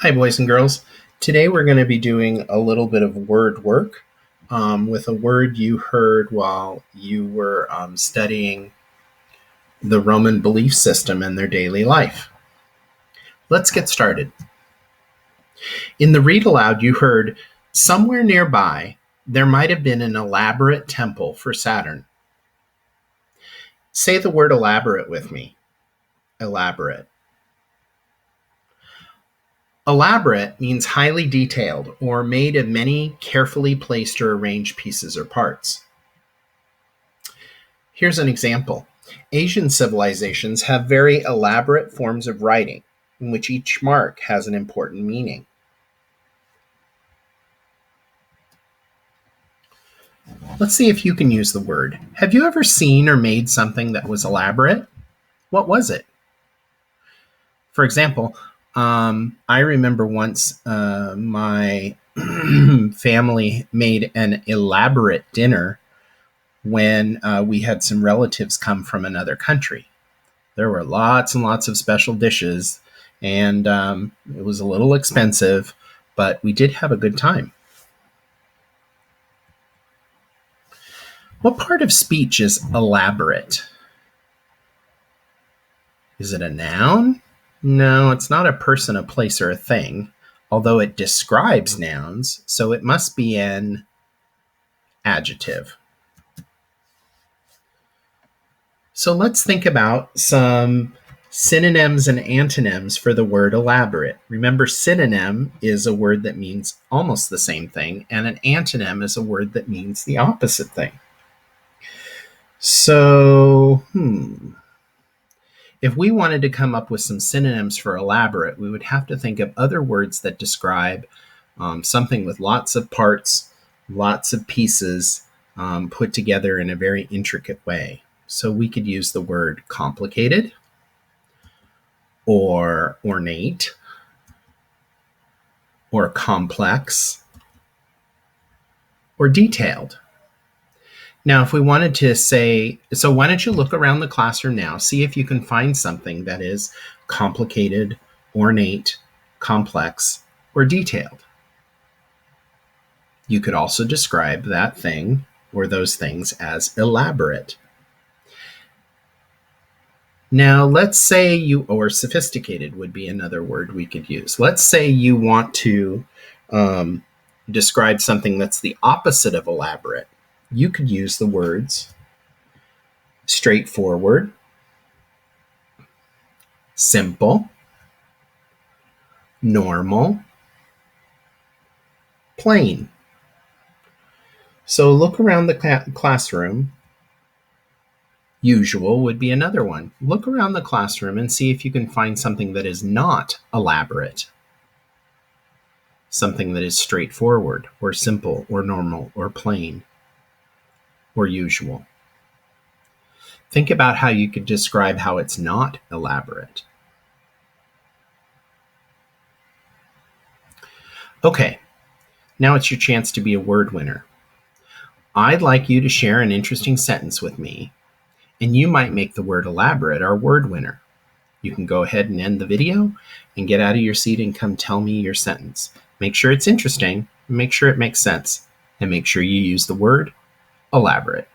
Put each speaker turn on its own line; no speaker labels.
Hi, boys and girls. Today we're going to be doing a little bit of word work with a word you heard while you were studying the Roman belief system and their daily life. Let's get started. In the read aloud, you heard, somewhere nearby, there might have been an elaborate temple for Saturn. Say the word elaborate with me. Elaborate. Elaborate means highly detailed or made of many carefully placed or arranged pieces or parts. Here's an example. Asian civilizations have very elaborate forms of writing in which each mark has an important meaning. Let's see if you can use the word. Have you ever seen or made something that was elaborate? What was it? For example, I remember once my family made an elaborate dinner when we had some relatives come from another country. There were lots and lots of special dishes, and it was a little expensive, but we did have a good time. What part of speech is elaborate? Is it a noun? No, it's not a person, a place, or a thing, although it describes nouns, so it must be an adjective. So let's think about some synonyms and antonyms for the word elaborate. Remember, synonym is a word that means almost the same thing, and an antonym is a word that means the opposite thing. So, if we wanted to come up with some synonyms for elaborate, we would have to think of other words that describe something with lots of parts, lots of pieces put together in a very intricate way. So we could use the word complicated, or ornate, or complex, or detailed. Now, if we wanted to say, so why don't you look around the classroom now, see if you can find something that is complicated, ornate, complex, or detailed. You could also describe that thing or those things as elaborate. Now, let's say or sophisticated would be another word we could use. Let's say you want to describe something that's the opposite of elaborate. You could use the words straightforward, simple, normal, plain. So look around the classroom. Usual would be another one. Look around the classroom and see if you can find something that is not elaborate. Something that is straightforward, or simple, or normal, or plain, or usual. Think about how you could describe how it's not elaborate. Okay, now it's your chance to be a word winner. I'd like you to share an interesting sentence with me, and you might make the word elaborate our word winner. You can go ahead and end the video and get out of your seat and come tell me your sentence. Make sure it's interesting, make sure it makes sense, and make sure you use the word elaborate.